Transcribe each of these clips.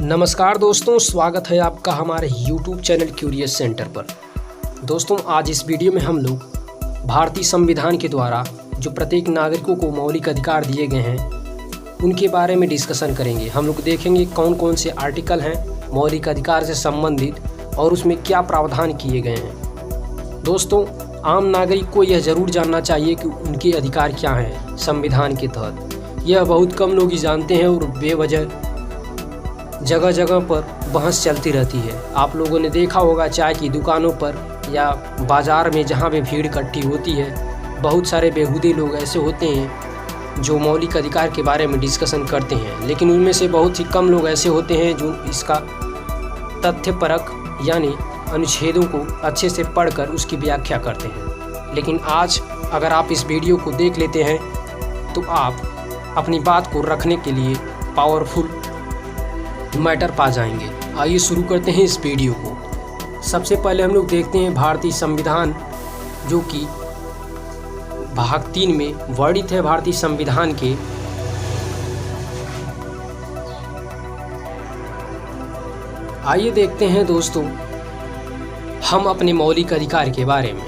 नमस्कार दोस्तों, स्वागत है आपका हमारे YouTube चैनल क्यूरियस सेंटर पर। दोस्तों, आज इस वीडियो में हम लोग भारतीय संविधान के द्वारा जो प्रत्येक नागरिकों को मौलिक अधिकार दिए गए हैं उनके बारे में डिस्कशन करेंगे। हम लोग देखेंगे कौन कौन से आर्टिकल हैं मौलिक अधिकार से संबंधित और उसमें क्या प्रावधान किए गए हैं। दोस्तों, आम नागरिक को यह ज़रूर जानना चाहिए कि उनके अधिकार क्या हैं संविधान के तहत। यह बहुत कम लोग ही जानते हैं और बेवजह जगह जगह पर बहस चलती रहती है। आप लोगों ने देखा होगा चाय की दुकानों पर या बाज़ार में जहाँ पे भीड़ इकट्ठी होती है, बहुत सारे बेहूदे लोग ऐसे होते हैं जो मौलिक अधिकार के बारे में डिस्कशन करते हैं, लेकिन उनमें से बहुत ही कम लोग ऐसे होते हैं जो इसका तथ्यपरक यानी अनुच्छेदों को अच्छे से पढ़कर उसकी व्याख्या करते हैं। लेकिन आज अगर आप इस वीडियो को देख लेते हैं तो आप अपनी बात को रखने के लिए पावरफुल मैटर पा जाएंगे। आइए शुरू करते हैं इस वीडियो को। सबसे पहले हम लोग देखते हैं भारतीय संविधान, जो कि भाग 3 में वर्णित है। भारतीय संविधान के आइए देखते हैं दोस्तों हम अपने मौलिक अधिकार के बारे में।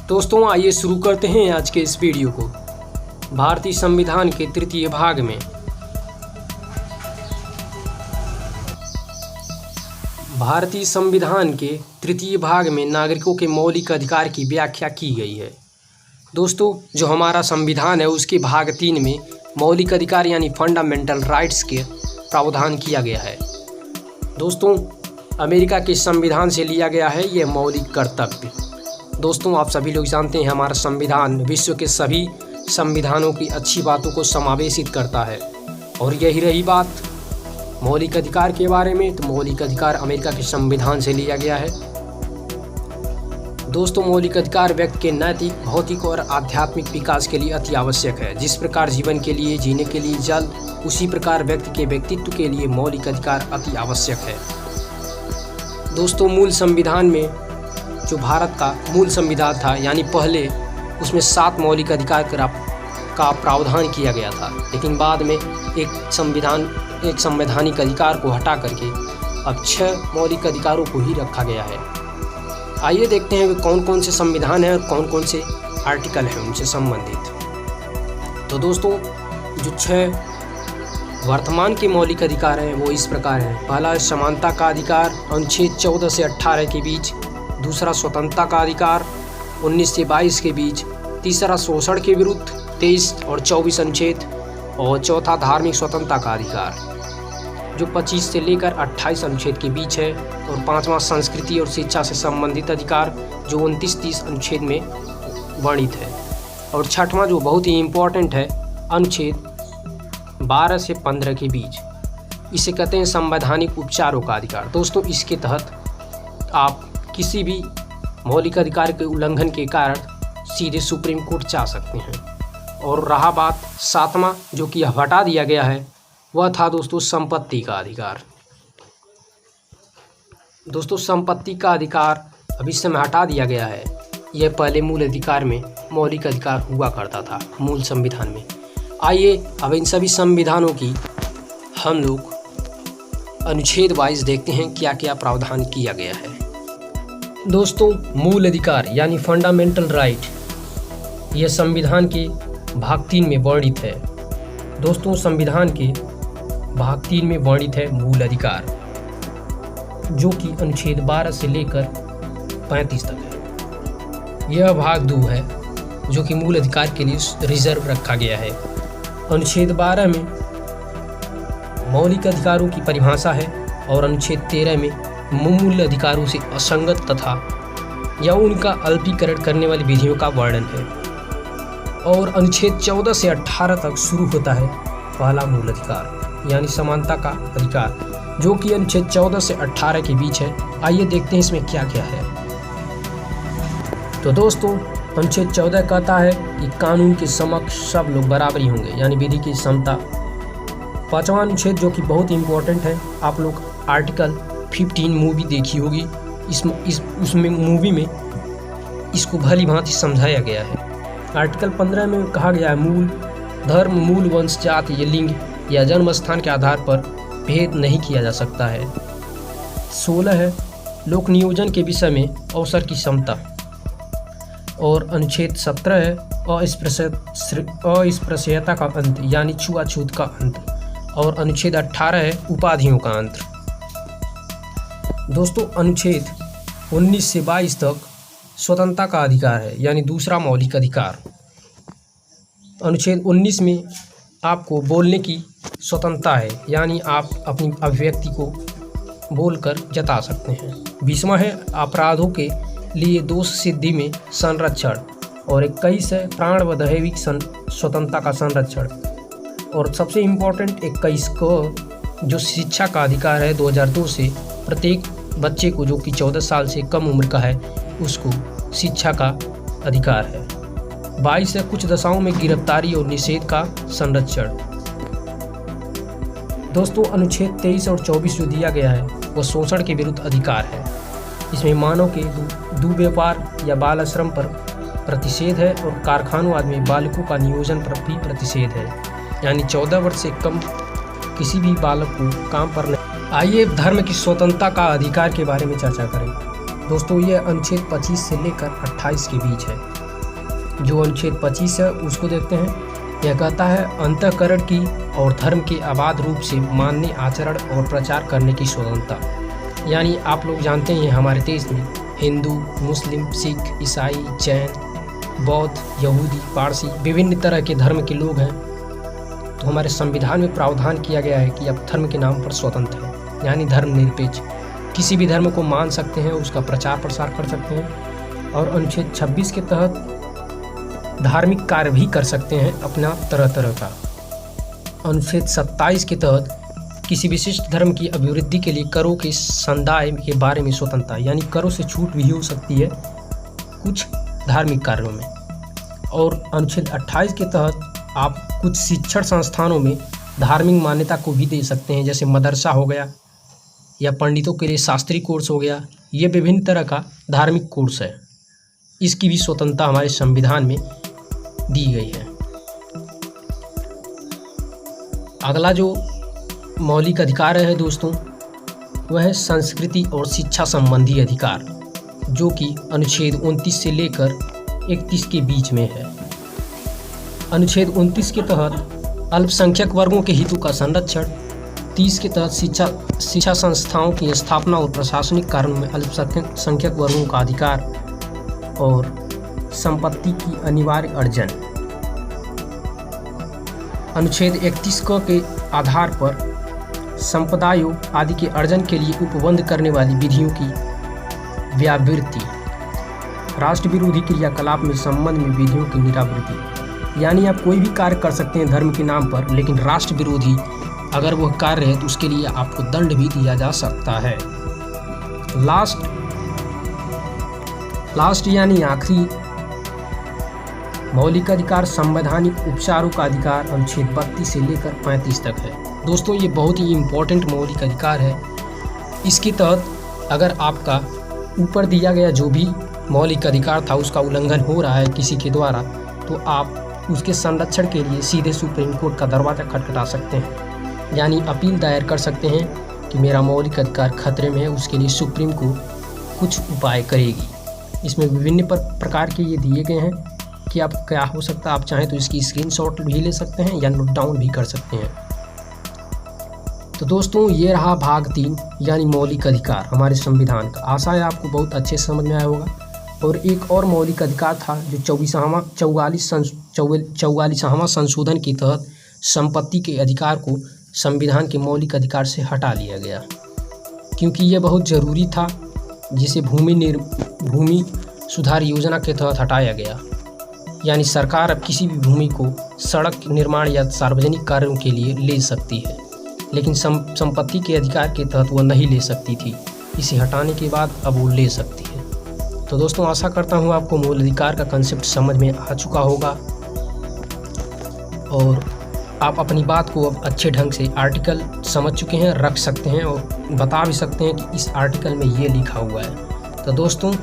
दोस्तों, आइए शुरू करते हैं आज के इस वीडियो को। भारतीय संविधान के तृतीय भाग में नागरिकों के मौलिक अधिकार की व्याख्या की गई है। दोस्तों, जो हमारा संविधान है उसके भाग 3 में मौलिक अधिकार यानी फंडामेंटल राइट्स के प्रावधान किया गया है। दोस्तों, अमेरिका के संविधान से लिया गया है यह मौलिक कर्तव्य। दोस्तों, आप सभी लोग जानते हैं हमारा संविधान विश्व के सभी संविधानों की अच्छी बातों को समावेशित करता है। और यही रही बात मौलिक अधिकार के बारे में, तो मौलिक अधिकार अमेरिका के संविधान से लिया गया है। दोस्तों, मौलिक अधिकार व्यक्ति के नैतिक, भौतिक और आध्यात्मिक विकास के लिए अति आवश्यक है। जिस प्रकार जीवन के लिए, जीने के लिए जल, उसी प्रकार व्यक्ति के व्यक्तित्व के लिए मौलिक अधिकार अति आवश्यक है। दोस्तों, मूल संविधान में जो भारत का मूल संविधान था, यानी पहले उसमें 7 मौलिक अधिकार का प्रावधान किया गया था, लेकिन बाद में एक संवैधानिक अधिकार को हटा करके अब 6 मौलिक अधिकारों को ही रखा गया है। आइए देखते हैं वे कौन कौन से संविधान हैं और कौन कौन से आर्टिकल हैं उनसे संबंधित। तो दोस्तों, जो 6 वर्तमान के मौलिक अधिकार हैं वो इस प्रकार हैं। पहला समानता का अधिकार, अनुच्छेद 14 से 18 के बीच। दूसरा स्वतंत्रता का अधिकार, 19 से 22 के बीच। तीसरा शोषण के विरुद्ध, 23 और 24 अनुच्छेद। और चौथा धार्मिक स्वतंत्रता का अधिकार, जो 25 से लेकर 28 अनुच्छेद के बीच है। और पांचवा संस्कृति और शिक्षा से संबंधित अधिकार, जो 29-30 अनुच्छेद में वर्णित है। और छठवां जो बहुत ही इम्पोर्टेंट है, अनुच्छेद 12 से 15 के बीच, इसे कहते हैं संवैधानिक उपचारों का अधिकार। दोस्तों, इसके तहत आप किसी भी मौलिक अधिकार के उल्लंघन के कारण सीधे सुप्रीम कोर्ट जा सकते हैं। और रहा बात 7वां, जो कि हटा दिया गया है, वह था दोस्तों संपत्ति का अधिकार। दोस्तों, संपत्ति का अधिकार अब इस समय हटा दिया गया है। यह पहले मूल अधिकार में मौलिक अधिकार हुआ करता था, मूल संविधान में। आइए अब इन सभी संविधानों की हम लोग अनुच्छेद वाइज देखते हैं क्या क्या प्रावधान किया गया है। दोस्तों, मूल अधिकार यानी फंडामेंटल राइट, यह संविधान के भाग 3 में वर्णित है। दोस्तों, संविधान के भाग 3 में वर्णित है मूल अधिकार, जो कि अनुच्छेद 12 से लेकर 35 तक है। यह भाग 2 है, जो कि मूल अधिकार के लिए रिजर्व रखा गया है। अनुच्छेद 12 में मौलिक अधिकारों की परिभाषा है और अनुच्छेद 13 में मूल अधिकारों से असंगत तथा या उनका अल्पीकरण करने वाली विधियों का वर्णन है। और अनुच्छेद 14 से 18 तक शुरू होता है पहला मूल अधिकार यानी समानता का अधिकार, जो कि अनुच्छेद 14 से 18 के बीच है। आइए देखते हैं इसमें क्या क्या है। तो दोस्तों, अनुच्छेद 14 कहता है कि कानून के समक्ष सब लोग बराबरी होंगे, यानी विधि की समता। 5वां अनुच्छेद, जो कि बहुत इंपॉर्टेंट है, आप लोग आर्टिकल 15 मूवी देखी होगी। उसमें मूवी में इसको भली भांति समझाया गया है। आर्टिकल 15 में कहा गया है मूल धर्म, मूल वंश, जाति या लिंग या जन्म स्थान के आधार पर भेद नहीं किया जा सकता है। 16 है लोक नियोजन के विषय में अवसर की समता। और अनुच्छेद 17 है अस्पृश्यता का अंत यानी छुआछूत का अंत। और अनुच्छेद 18 है उपाधियों का अंत। दोस्तों अनुच्छेद 19 से 22 तक स्वतंत्रता का अधिकार है यानी दूसरा मौलिक अधिकार। अनुच्छेद 19 में आपको बोलने की स्वतंत्रता है यानी आप अपनी अभिव्यक्ति को बोलकर जता सकते हैं। 20वां है अपराधों के लिए दोष सिद्धि में संरक्षण। और 21 है प्राण व दैहिक स्वतंत्रता का संरक्षण। और सबसे इम्पोर्टेंट 21 को जो शिक्षा का अधिकार है 2002 से प्रत्येक बच्चे को जो कि 14 साल से कम उम्र का है उसको शिक्षा का अधिकार है। 22 है कुछ दशाओं में गिरफ्तारी और निषेध का संरक्षण। दोस्तों अनुच्छेद 23 और 24 जो दिया गया है वह शोषण के विरुद्ध अधिकार है। इसमें मानव के दुर्व्यवहार या बाल श्रम पर प्रतिषेध है और कारखानों आदि में बालकों का नियोजन पर भी प्रतिषेध है यानी 14 वर्ष से कम किसी भी बालक को काम पर नहीं। आइए धर्म की स्वतंत्रता का अधिकार के बारे में चर्चा करें। दोस्तों ये अनुच्छेद 25 से लेकर 28 के बीच है। जो अनुच्छेद 25 है उसको देखते हैं। यह कहता है अंतःकरण की और धर्म के अबाध रूप से मानने, आचरण और प्रचार करने की स्वतंत्रता। यानी आप लोग जानते हैं हमारे देश में हिंदू, मुस्लिम, सिख, ईसाई, जैन, बौद्ध, यहूदी, पारसी विभिन्न तरह के धर्म के लोग हैं। तो हमारे संविधान में प्रावधान किया गया है कि आप धर्म के नाम पर स्वतंत्र हैं यानी धर्मनिरपेक्ष। किसी भी धर्म को मान सकते हैं, उसका प्रचार प्रसार कर सकते हैं। और अनुच्छेद 26 के तहत धार्मिक कार्य भी कर सकते हैं अपना तरह तरह का। अनुच्छेद 27 के तहत किसी विशिष्ट धर्म की अभिवृद्धि के लिए करों के संदाय के बारे में स्वतंत्रता यानी करों से छूट भी हो सकती है कुछ धार्मिक कार्यों में। और अनुच्छेद 28 के तहत आप कुछ शिक्षण संस्थानों में धार्मिक मान्यता को भी दे सकते हैं, जैसे मदरसा हो गया या पंडितों के लिए शास्त्रीय कोर्स हो गया। ये विभिन्न तरह का धार्मिक कोर्स है, इसकी भी स्वतंत्रता हमारे संविधान में दी गई है। अगला जो मौलिक अधिकार है दोस्तों वह है संस्कृति और शिक्षा संबंधी अधिकार, जो कि अनुच्छेद 29 से लेकर 31 के बीच में है। अनुच्छेद 29 के तहत अल्पसंख्यक वर्गों के हितों का संरक्षण। 30 के तहत शिक्षा संस्थाओं की स्थापना और प्रशासनिक कार्यों में अल्पसंख्यक वर्गों का अधिकार। और संपत्ति की अनिवार्य अर्जन। अनुच्छेद 31 के आधार पर संपदाओं आदि के अर्जन के लिए उपबंध करने वाली विधियों की व्यावृत्ति। राष्ट्र विरोधी क्रियाकलाप में संबंध में विधियों की निरावृत्ति। यानी आप कोई भी कार्य कर सकते हैं धर्म के नाम पर, लेकिन राष्ट्र विरोधी अगर वह कार्य है तो उसके लिए आपको दंड भी दिया जा सकता है। लास्ट यानी आखिरी मौलिक अधिकार संवैधानिक उपचारों का अधिकार अनुच्छेद 32 से लेकर 35 तक है। दोस्तों ये बहुत ही इम्पोर्टेंट मौलिक अधिकार है। इसके तहत अगर आपका ऊपर दिया गया जो भी मौलिक अधिकार था उसका उल्लंघन हो रहा है किसी के द्वारा, तो आप उसके संरक्षण के लिए सीधे सुप्रीम कोर्ट का दरवाज़ा खटखटा सकते हैं, यानी अपील दायर कर सकते हैं कि मेरा मौलिक अधिकार खतरे में है। उसके लिए सुप्रीम कोर्ट कुछ उपाय करेगी। इसमें विभिन्न प्रकार के ये दिए गए हैं कि आप क्या हो सकता है। आप चाहें तो इसकी स्क्रीनशॉट भी ले सकते हैं या नोट डाउन भी कर सकते हैं। तो दोस्तों ये रहा भाग 3 यानी मौलिक अधिकार हमारे संविधान का। आशा है आपको बहुत अच्छे से समझ में आया होगा। और एक और मौलिक अधिकार था जो 44वां संशोधन के तहत संपत्ति के अधिकार को संविधान के मौलिक अधिकार से हटा लिया गया, क्योंकि यह बहुत ज़रूरी था, जिसे भूमि सुधार योजना के तहत हटाया गया। यानी सरकार अब किसी भी भूमि को सड़क निर्माण या सार्वजनिक कार्यों के लिए ले सकती है, लेकिन संपत्ति के अधिकार के तहत वह नहीं ले सकती थी। इसे हटाने के बाद अब वो ले सकती है। तो दोस्तों आशा करता हूँ आपको मूल अधिकार का कंसेप्ट समझ में आ चुका होगा और आप अपनी बात को अब अच्छे ढंग से आर्टिकल समझ चुके हैं, रख सकते हैं और बता भी सकते हैं कि इस आर्टिकल में ये लिखा हुआ है। तो दोस्तों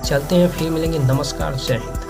चलते हैं, फिर मिलेंगे। नमस्कार, जय हिंद।